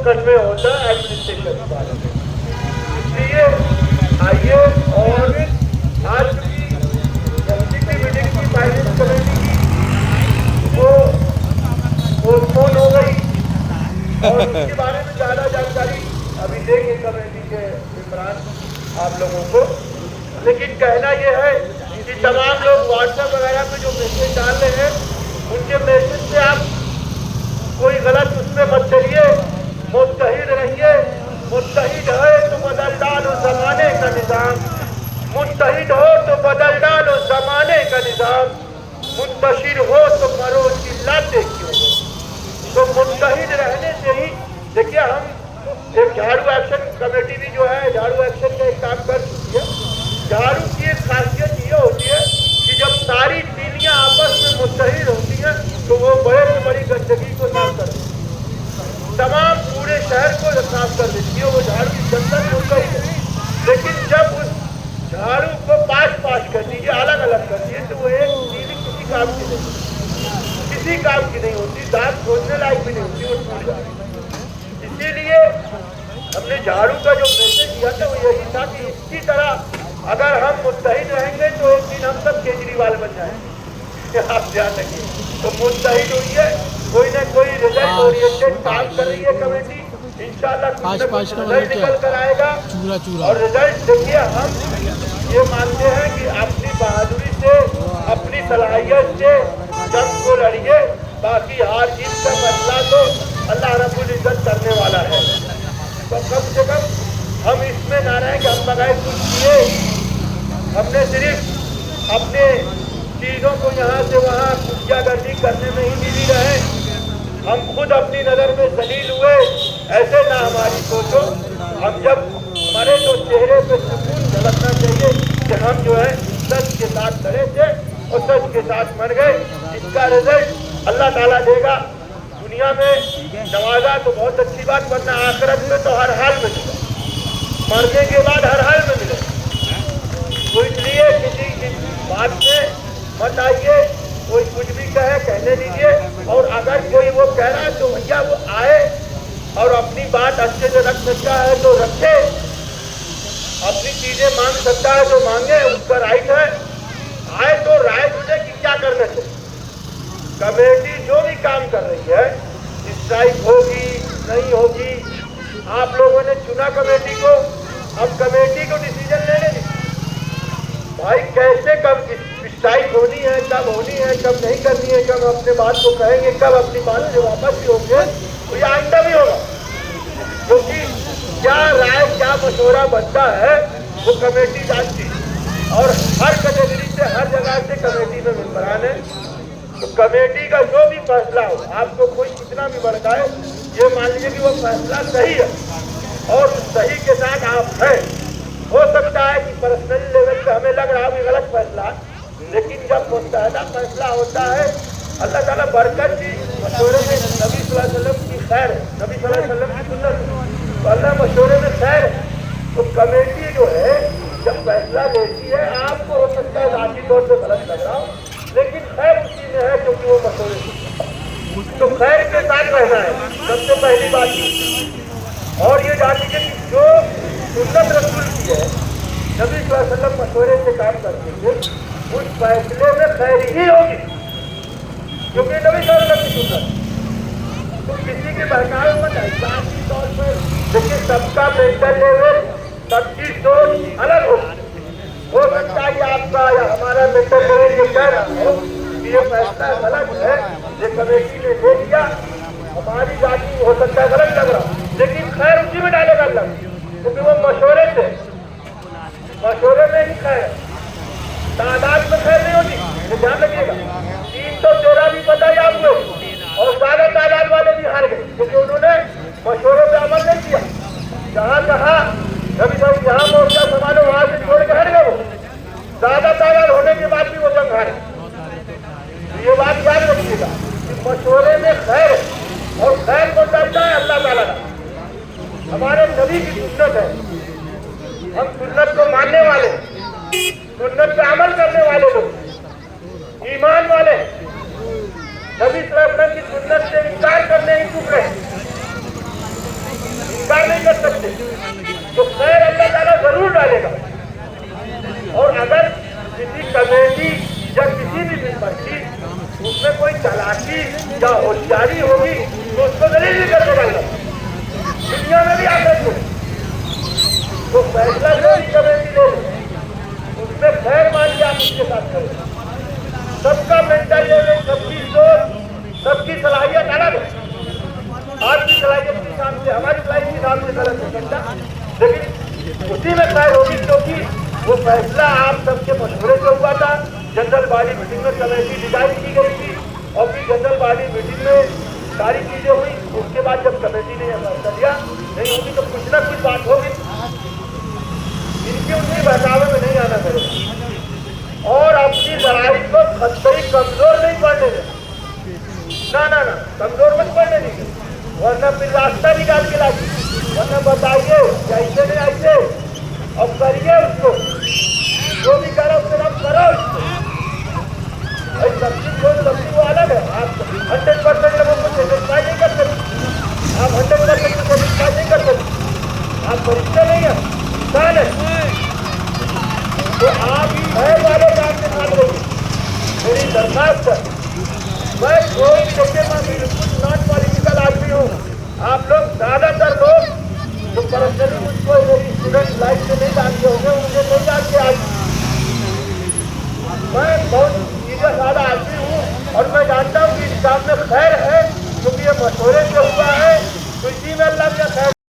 मरकज में होता है एडमिनिस्ट्रेशन वाले में। इसलिए आइए और आज की एग्जीक्यूटिव मीटिंग की फाइनेंस कमेटी की वो पोस्टपोन हो गई और उसके बारे में ज़्यादा जानकारी अभी देंगे कमेटी के मेंबरान आप लोगों को। लेकिन कहना ये है कि तमाम लोग व्हाट्सएप वगैरह पे जो मैसेज डाल रहे हैं उनके मैसेज से आप कोई गलत उसमें मत चलिए। मुत्तहिद रहिए। मुत्तहिद है तो बदल डालो ज़माने का निज़ाम, मुत्तहिद हो तो बदल डालो ज़माने का निज़ाम, मुंतशिर हो तो मरो चिल्लाते क्यों हो। तो मुत्तहिद रहने से ही देखिए हम एक झाड़ू एक्शन कमेटी भी जो है झाड़ू एक्शन का एक काम कर चुकी है। झाड़ू की एक खासियत ये होती है कि जब सारी तीलियां आपस में मुत्तहिद होती हैं तो वो बड़े से बड़ी गंदगी को साफ कर देती है, तमाम पूरे शहर को साफ कर देती है। वो झाड़ू की जंतर मुत्तहिद है। लेकिन जब उस झाड़ू को पाँच कर दीजिए, अलग अलग कर दीजिए, तो वो एक तीली किसी काम की नहीं, किसी काम की नहीं होती, दांत खोलने लायक भी नहीं होती, वो टूट जाती। इसीलिए हमने झाड़ू का जो मैसेज दिया था वो यही था कि इसी तरह अगर हम मुत्तहिद रहेंगे तो एक दिन हम सब केजरीवाल बन जाएंगे। आप ध्यान रखिए। तो मुत्तहिद हुई है, कोई ना कोई रिजल्ट ओरिएंटेड काम कर रही है कमेटी, इंशाल्लाह रिजल्ट निकल कर आएगा। और रिजल्ट देखिए हम ये मानते हैं कि अपनी बहादुरी से अपनी सलाहियत से जंग को लड़िए, बाकी हार जीत का फैसला तो अल्लाह रब्बुल इज्जत करने वाला है। तो कम से कम हम इसमें ना रहें कि हम बगैर कुछ किए हमने सिर्फ अपने चीज़ों को यहाँ से वहाँ गुंजागर्दी करने में ही बिजी रहे, हम खुद अपनी नज़र में जलील हुए, ऐसे ना हमारी सोचो। हम जब मरे तो चेहरे पे सुकून झलकना चाहिए कि हम जो है सच के साथ खड़े थे और सच के साथ मर गए। इसका रिजल्ट अल्लाह ताला देगा। दुनिया में नवाजा तो बहुत अच्छी बात, वरना आखिरत में तो हर हाल में मिलेगा, मरने के बाद हर हाल में मिलेगा। तो इसलिए किसी की बात में मत आइए, कोई कुछ भी कहे कहने दीजिए। और अगर कोई वो कह रहा है तो भैया वो आए और अपनी बात अच्छे से रख सकता है तो रखे, अपनी चीजें मांग सकता है तो मांगे, उसका राइट है। आए तो राय दीजिए कि क्या करना चाहिए। कमेटी जो भी काम कर रही है, स्ट्राइक होगी नहीं होगी, आप लोगों ने चुना कमेटी को, अब कमेटी को डिसीजन लेने दीजिए। भाई कैसे कब स्ट्राइक होनी है, कब होनी है, कब नहीं करनी है, कब अपने बात को कहेंगे, कब अपनी बात से वापस भी होंगे, तो ये आइंदा भी होगा। क्योंकि क्या राय क्या मशवरा बनता है वो कमेटी जानती है और हर कैटेगरी से हर जगह से कमेटी में मेंबरान है। तो कमेटी का जो भी फैसला हो, आपको कोई कितना भी भड़काए, ये मान लीजिए कि वो फैसला सही है और सही के साथ आप हैं। हो सकता है कि पर्सनल लेवल पे हमें लग रहा है गलत फैसला, लेकिन जब मुस्तहदा फैसला होता है अल्लाह ताला बरकत की मशवरे में नबी सल्लल्लाहु अलैहि वसल्लम की खैर है, नबी सल्लल्लाहु अलैहि वसल्लम की सुन्नत है, तो अल्लाह मशवरे में खैर है। तो कमेटी जो है जब फैसला लेती है, आपको हो सकता है ज़ाती तौर पर गलत लग रहा हो, लेकिन खैर उसी में है क्योंकि वो मशवरे। तो खैर के साथ रहना है सबसे पहली बात। और ये जान लीजिए कि जो सुन्नत रसूल की है, नबी सल्लल्लाहु अलैहि वसल्लम मशवरे से काम करते थे, उस फैसले में खैर ही होगी क्योंकि नबी सल्लल्लाहु अलैहि वसल्लम की सुन्नत। तो किसी के बहकावे मत है। ज़ाती तौर पर देखिए सबका मेंटल लेवल, सबकी सोच अलग हो सकता है कि आपका या हमारा मेंटल लेवल ये कह रहा हो कि ये फैसला गलत है, ये कमेटी ने ले लिया, हमारी जाति हो सकता है गलत लग रहा, लेकिन खैर उसी में डालेगा अल्लाह, क्योंकि वो मशवरे थे, मशवरे में ही खैर, तादाद में खैर नहीं होती। तो ध्यान रखिएगा, 313 भी पता ही आपको और ज्यादा तादाद वाले भी हार गए क्योंकि उन्होंने मशवरे पे अमल नहीं किया। जहाँ कहा कभी कभी यहाँ मोर्चा संभालो वहाँ से छोड़ के हट गए, वो ज्यादा तादाद होने के बाद भी वो जंग हारे। तो ये बात याद रखिएगा कि मशवरे में खैर है और खैर को करता है अल्लाह ताला का। हमारे नबी की सुन्नत है, हम सुन्नत को मानने वाले, सुन्नत पे अमल करने वाले लोग, ईमान वाले, नबी सल्लल्लाहु अलैहि वसल्लम की सुन्नत से इनकार करने ही चुप रहे। इनकार नहीं कर सकते, तो खैर अल्लाह ताला जरूर डालेगा। और अगर किसी कमेटी या किसी भी मेंबर की उसमें कोई चालाकी या होशियारी होगी तो उसको दलील भी कर देगा, दुनिया में भी आ सकते। तो फैसला जो भी कमेटी ले उसमें खैर मान के आप उसके साथ करें। सबका मेंटल, सबकी सोच, सबकी सलाहियत अलग है। आपकी सलाहियत के हिसाब से, हमारी सलाहियत के हिसाब से गलत हो सकता, लेकिन उसी में खैर होगी, क्योंकि वो फैसला आप सबके मशवरे से हुआ था। जनरल बॉडी मीटिंग में कमेटी डिजाइन की गई थी और फिर जनरल बॉडी मीटिंग में सारी चीजें हुई। उसके बाद जब कमेटी ने फैसला दिया नहीं होगी तो कुछ ना कुछ बात होगी, इनकी उनकी बहकावे में नहीं आना पड़ेगा। और अपनी लड़ाई को खतरी कमजोर नहीं पड़ने देना, ना कमजोर मत पड़ने दीजिए, वरना फिर रास्ता निकाल के लाइए, वरना बताइए ऐसे नहीं ऐसे, अब करिए उसको, जो भी करो उसके नाम करो उसको। सबकी वो अलग है। आप 100% लोगों को सेटिस्फाई नहीं कर सकते, आप 100% को सेटिस्फाई नहीं कर सकते, आप परिचय नहीं है, इंसान है। तो आप खैर वाले काम के साथ रहिए। मेरी दरखास्त है, मैं कोई देखिए मैं बिल्कुल नॉन पॉलिटिकल आदमी हूँ। आप लोग ज्यादातर लोग जो पर्सनली मुझको मेरी स्टूडेंट लाइफ से नहीं जानते होंगे, मुझे नहीं जानते आज। मैं बहुत सीधा साधा आदमी हूँ और मैं जानता हूँ कि इस काम में खैर है, क्योंकि ये मशवरे से हुआ है, तो इसी में अल्लाह का खैर